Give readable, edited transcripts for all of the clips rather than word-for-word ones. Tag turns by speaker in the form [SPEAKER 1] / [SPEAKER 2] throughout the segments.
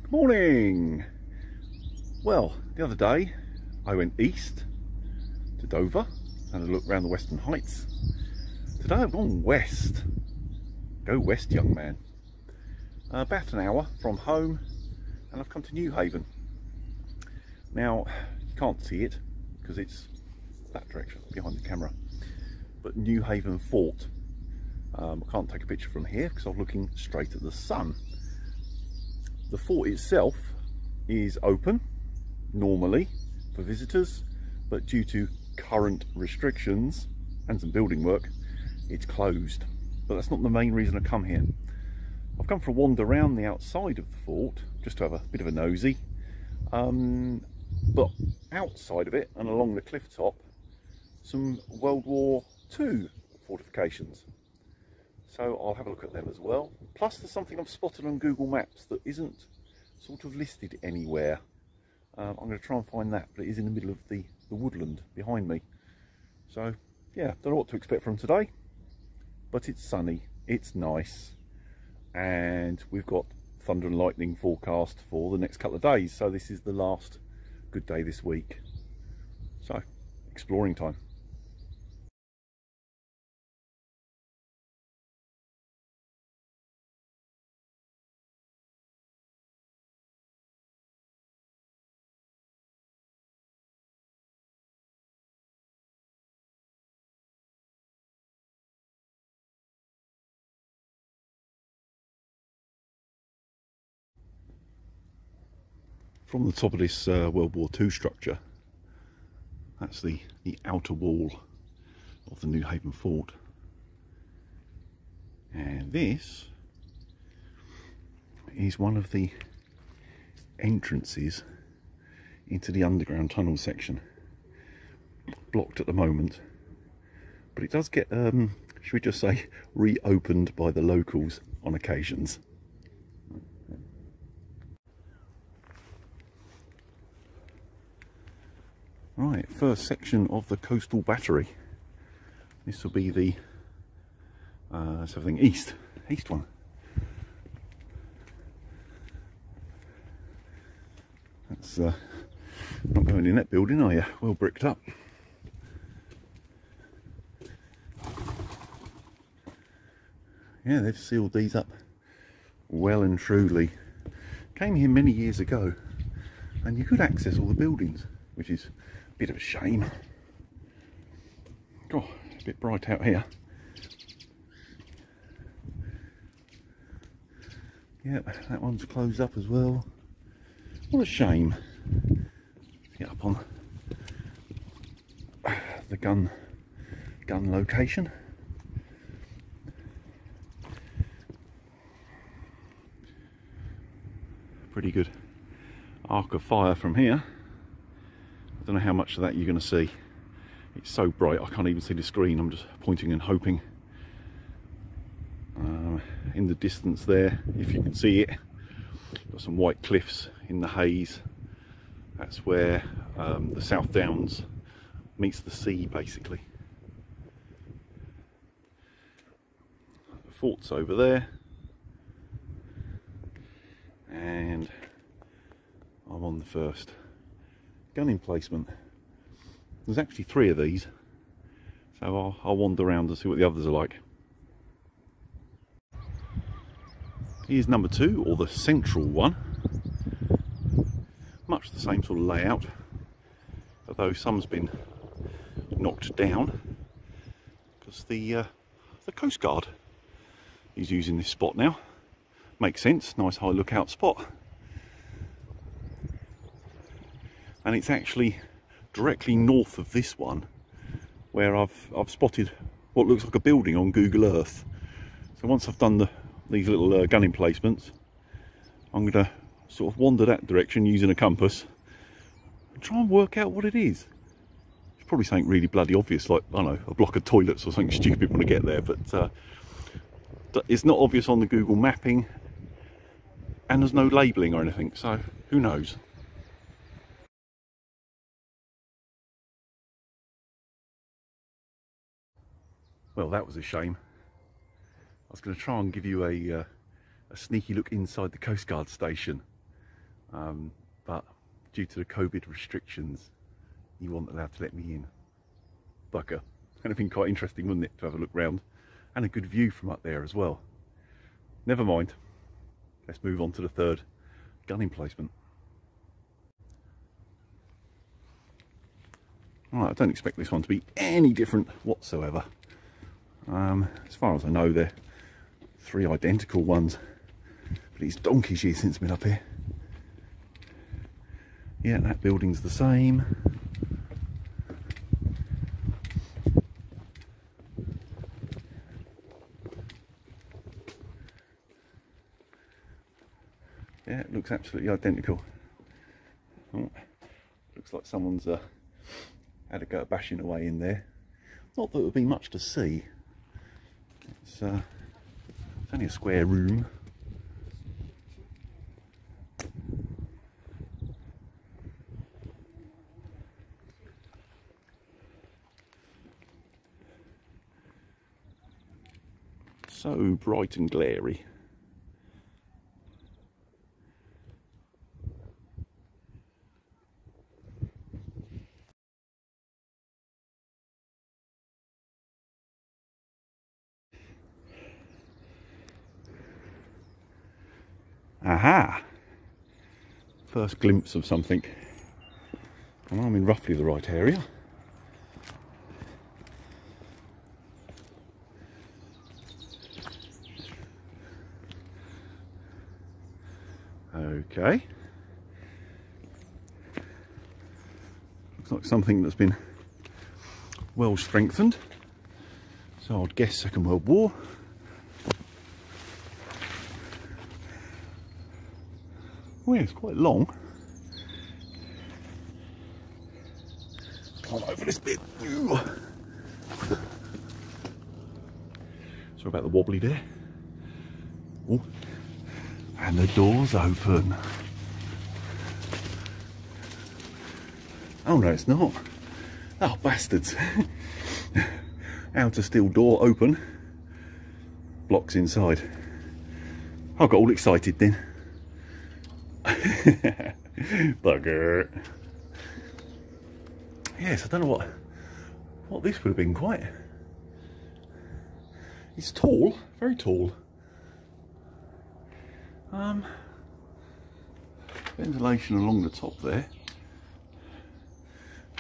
[SPEAKER 1] Good morning. Well, the other day I went east to Dover and a look around the Western Heights. Today I've gone west. Go west, young man. About an hour from home, and I've come to Newhaven. Now, you can't see it because it's that direction behind the camera, but Newhaven Fort. I can't take a picture from here because I'm looking straight at the sun. The fort itself is open normally for visitors, but due to current restrictions and some building work, it's closed. But that's not the main reason I come here. I've come for a wander around the outside of the fort just to have a bit of a nosy. But outside of it and along the cliff top, some World War II fortifications. So I'll have a look at them as well. Plus there's something I've spotted on Google Maps that isn't sort of listed anywhere. I'm going to try and find that, but it is in the middle of the woodland behind me. So yeah, don't know what to expect from today, but it's sunny, it's nice, and we've got thunder and lightning forecast for the next couple of days. So this is the last good day this week. So exploring time. From the top of this World War II structure, that's the outer wall of the Newhaven Fort, and this is one of the entrances into the underground tunnel section. Blocked at the moment, but it does get, should we just say, reopened by the locals on occasions. Right, first section of the coastal battery. This will be the something east one. That's not going in that building, are you? Well bricked up. Yeah, they've sealed these up well and truly. Came here many years ago, and you could access all the buildings, which is a bit of a shame. Oh, it's a bit bright out here. Yep, that one's closed up as well. What a shame. Let's get up on the gun location. Pretty good arc of fire from here. I don't know how much of that you're going to see. It's so bright I can't even see the screen. I'm just pointing and hoping. In the distance there, if you can see it, got some white cliffs in the haze. That's where the South Downs meets the sea, basically. The fort's over there, and I'm on the first gun emplacement. There's actually 3 of these, so I'll wander around and see what the others are like. Here's number 2, or the central one. Much the same sort of layout, although some's been knocked down because the Coast Guard is using this spot now. Makes sense, nice high lookout spot. And it's actually directly north of this one, where I've spotted what looks like a building on Google Earth. So once I've done these little gun emplacements, I'm going to sort of wander that direction using a compass and try and work out what it is. It's probably something really bloody obvious, like, I don't know, a block of toilets or something stupid when I get there, but it's not obvious on the Google mapping, and there's no labelling or anything, so who knows. Well, that was a shame. I was going to try and give you a sneaky look inside the Coast Guard station, but due to the COVID restrictions, he wasn't allowed to let me in. Bugger. It'd have been quite interesting, wouldn't it, to have a look round, and a good view from up there as well. Never mind. Let's move on to the third gun emplacement. Right, I don't expect this one to be any different whatsoever. As far as I know, they're 3 identical ones, but it's donkey's years since I've been up here. Yeah, that building's the same. Yeah, it looks absolutely identical. Oh, looks like someone's had a go at bashing away in there. Not that there would be much to see. It's only a square room. So bright and glary. Aha! First glimpse of something. And I'm in roughly the right area. Okay. Looks like something that's been well strengthened. So I'd guess Second World War. Oh yeah, it's quite long. Climb over this bit. Sorry about the wobbly there. Oh, and the door's open. Oh no, it's not. Oh, bastards. Outer steel door open. Blocks inside. I got all excited then. Bugger. Yes, I don't know what this would have been quite. It's tall, very tall. Ventilation along the top there.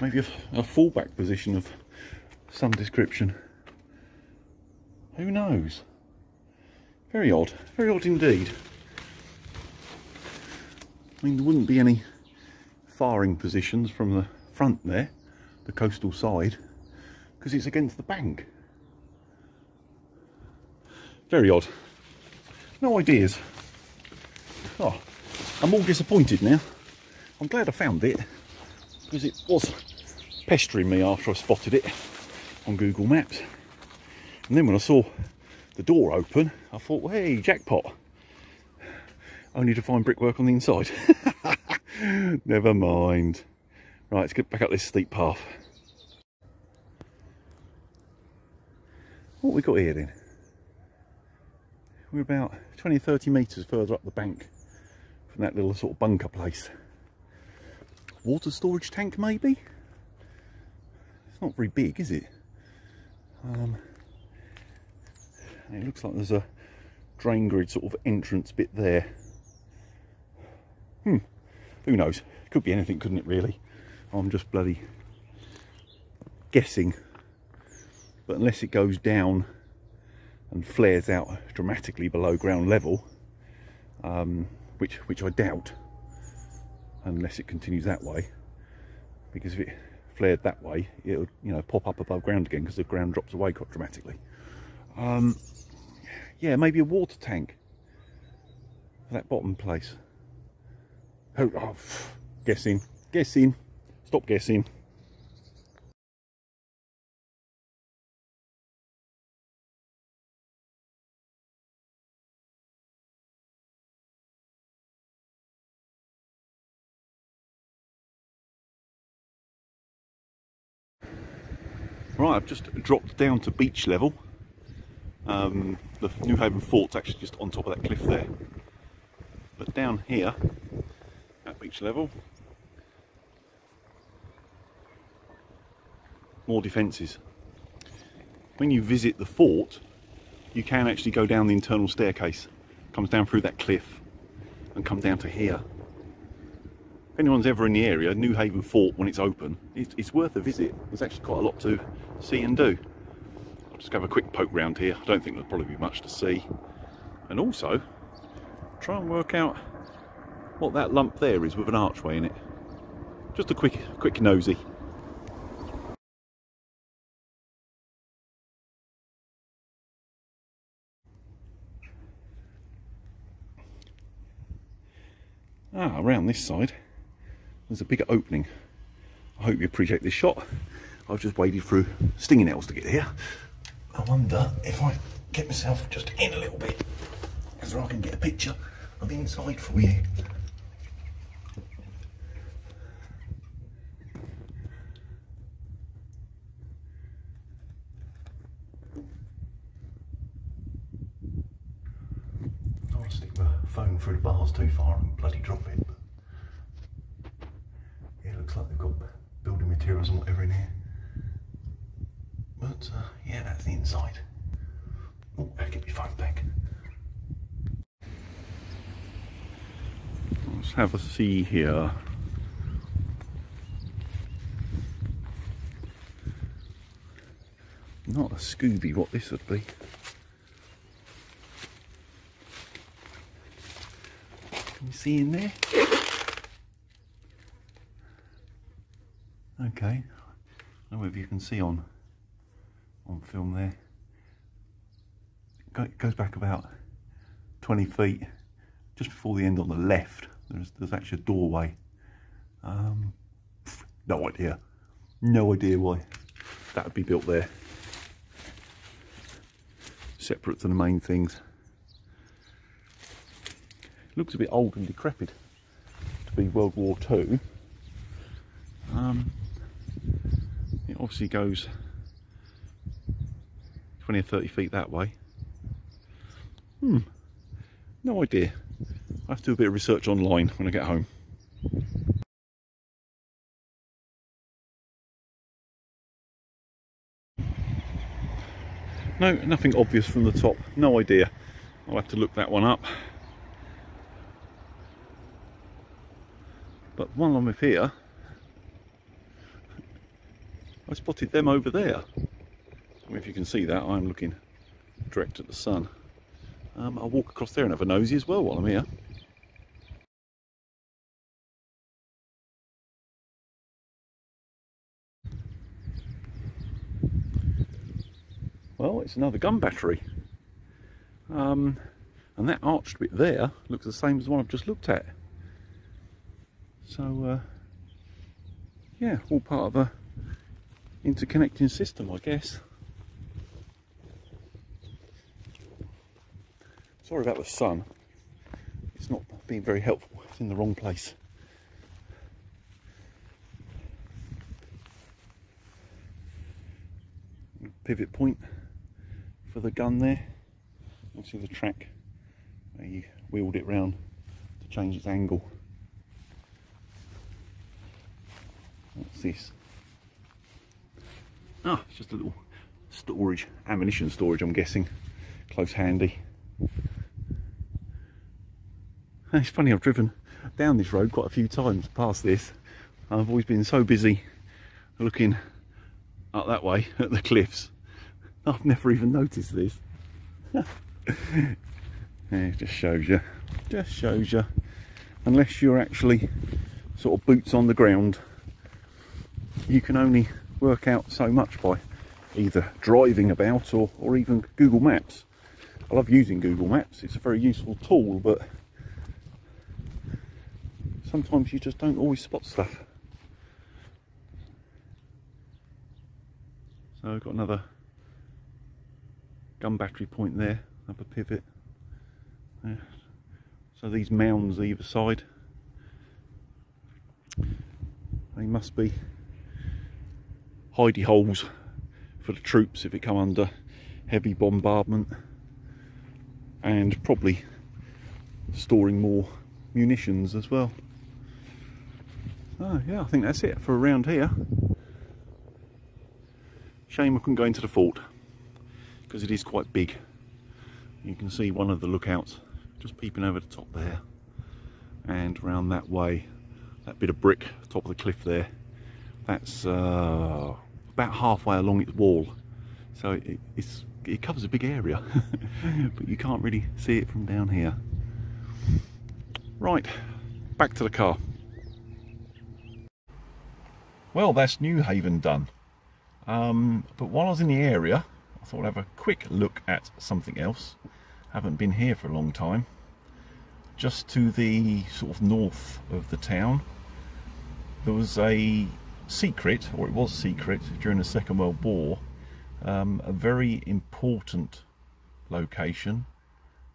[SPEAKER 1] Maybe a fallback position of some description. Who knows? Very odd indeed. I mean, there wouldn't be any firing positions from the front there, the coastal side, because it's against the bank. Very odd. No ideas. Oh, I'm all disappointed now. I'm glad I found it, because it was pestering me after I spotted it on Google Maps. And then when I saw the door open, I thought, well, hey, jackpot. Only to find brickwork on the inside. Never mind. Right, let's get back up this steep path. What we got here then? We're about 20-30 metres further up the bank from that little sort of bunker place. Water storage tank maybe? It's not very big, is it? It looks like there's a drain grid sort of entrance bit there. Who knows? Could be anything, couldn't it really? I'm just bloody guessing. But unless it goes down and flares out dramatically below ground level, which I doubt, unless it continues that way, because if it flared that way, it would, you know, pop up above ground again because the ground drops away quite dramatically. Yeah, maybe a water tank for that bottom place. Oh, guessing, stop guessing. Right, I've just dropped down to beach level. The Newhaven Fort's actually just on top of that cliff there. But down here, Next level. More defences. When you visit the fort, you can actually go down the internal staircase. Comes down through that cliff and come down to here. If anyone's ever in the area, Newhaven Fort, when it's open, it's worth a visit. There's actually quite a lot to see and do. I'll just have a quick poke round here. I don't think there'll probably be much to see. And also, try and work out what that lump there is with an archway in it. Just a quick nosy. Around this side, there's a bigger opening. I hope you appreciate this shot. I've just waded through stinging nettles to get here. I wonder if I get myself just in a little bit, so I can get a picture of the inside for you. I'll stick my phone through the bars too far and bloody drop it. Yeah, it looks like they've got building materials and whatever in here. But yeah, that's the inside. Oh, I'll get my phone back. Let's have a see here. Not a Scooby, what this would be. Can you see in there? Okay, I don't know if you can see on film there. It goes back about 20 feet, just before the end on the left. There's actually a doorway. No idea why that would be built there, separate to the main things. Looks a bit old and decrepit to be World War II. It obviously goes 20 or 30 feet that way. No idea. I have to do a bit of research online when I get home. No, nothing obvious from the top. No idea. I'll have to look that one up. But while I'm up here, I spotted them over there. I don't know if you can see that. I'm looking direct at the sun. I'll walk across there and have a nosy as well while I'm here. Well, it's another gun battery. And that arched bit there looks the same as the one I've just looked at. So, yeah, all part of a interconnecting system, I guess. Sorry about the sun. It's not being very helpful. It's in the wrong place. Pivot point for the gun there. You can see the track where you wheeled it round to change its angle. What's this? Ah, it's just a little storage, ammunition storage, I'm guessing. Close handy. It's funny, I've driven down this road quite a few times past this. I've always been so busy looking up that way at the cliffs. I've never even noticed this. Yeah, it just shows you. Just shows you. Unless you're actually sort of boots on the ground, you can only work out so much by either driving about or even Google Maps. I love using Google Maps. It's a very useful tool, but sometimes you just don't always spot stuff. So I've got another gun battery point there, another pivot. Yeah. So these mounds either side, they must be hidey holes for the troops if it come under heavy bombardment, and probably storing more munitions as well. Oh yeah, I think that's it for around here. Shame I couldn't go into the fort because it is quite big. You can see one of the lookouts just peeping over the top there, and round that way, that bit of brick top of the cliff there, that's about halfway along its wall, so it covers a big area but you can't really see it from down here. Right, back to the car. Well, that's Newhaven done, but while I was in the area I thought I'd have a quick look at something else. Haven't been here for a long time. Just to the sort of north of the town, there was a secret, or it was secret during the Second World War, a very important location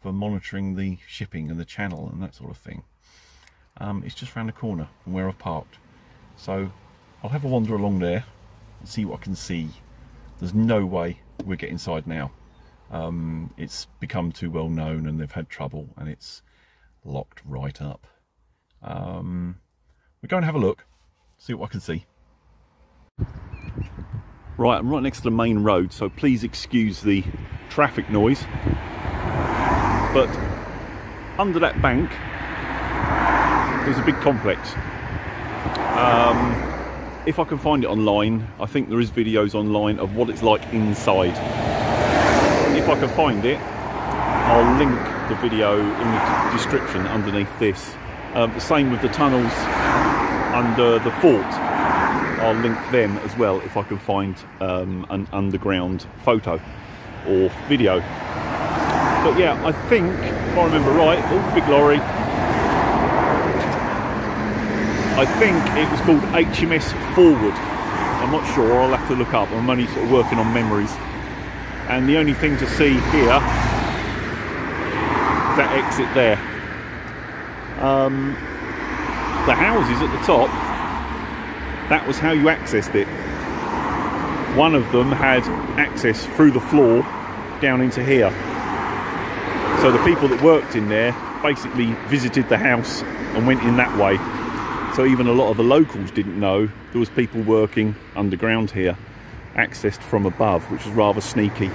[SPEAKER 1] for monitoring the shipping and the channel and that sort of thing. It's just round the corner from where I've parked, so I'll have a wander along there and see what I can see. There's no way we'll get inside now. It's become too well known and they've had trouble and it's locked right up. We're going to have a look, see what I can see. Right, I'm right next to the main road, so please excuse the traffic noise. But under that bank there's a big complex. If I can find it online, I think there is videos online of what it's like inside. If I can find it, I'll link the video in the description underneath this. The same with the tunnels under the fort. I'll link them as well if I can find an underground photo or video. But yeah, I think, if I remember right, oh, big lorry. I think it was called HMS Forward. I'm not sure, I'll have to look up. I'm only sort of working on memories. And the only thing to see here is that exit there. The houses at the top, that was how you accessed it. One of them had access through the floor down into here. So the people that worked in there basically visited the house and went in that way. So even a lot of the locals didn't know there was people working underground here, accessed from above, which was rather sneaky.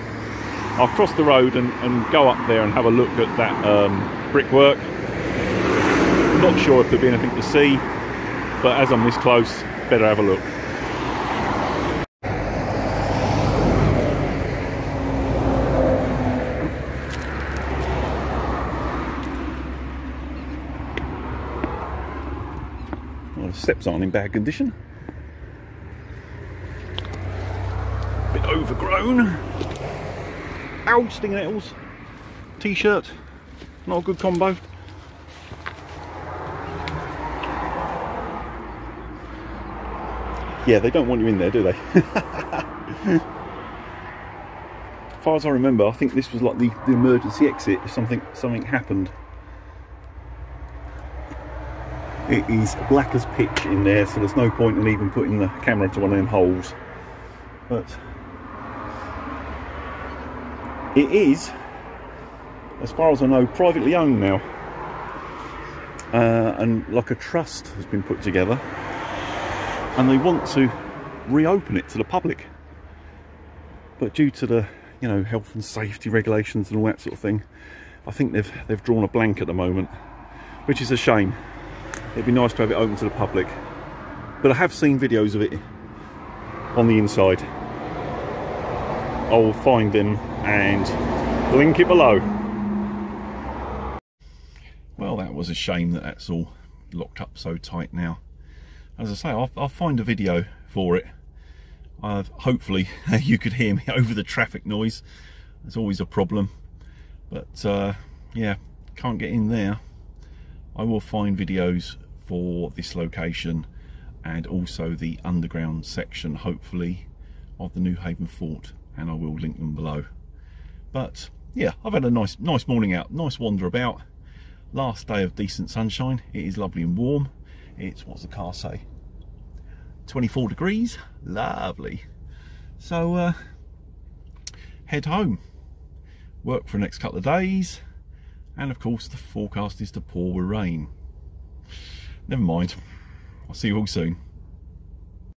[SPEAKER 1] I'll cross the road and go up there and have a look at that brickwork. Not sure if there'll be anything to see, but as I'm this close, better have a look. Well, the steps aren't in bad condition. Bit overgrown. Ow, stinging nettles. T-shirt, not a good combo. Yeah, they don't want you in there, do they? As far as I remember, I think this was like the emergency exit if something happened. It is black as pitch in there, so there's no point in even putting the camera to one of them holes. But it is, as far as I know, privately owned now. And like a trust has been put together. And they want to reopen it to the public, but due to the health and safety regulations and all that sort of thing, I think they've drawn a blank at the moment, which is a shame. It'd be nice to have it open to the public, but I have seen videos of it on the inside. I'll find them and link it below. Well, that was a shame that that's all locked up so tight now. As I say, I'll find a video for it. Hopefully you could hear me over the traffic noise. It's always a problem. But yeah, can't get in there. I will find videos for this location and also the underground section, hopefully, of the Newhaven Fort, and I will link them below. But yeah, I've had a nice morning out, nice wander about. Last day of decent sunshine. It is lovely and warm. It's, what's the car say, 24 degrees, lovely. So head home, work for the next couple of days, and of course the forecast is to pour with rain. Never mind, I'll see you all soon.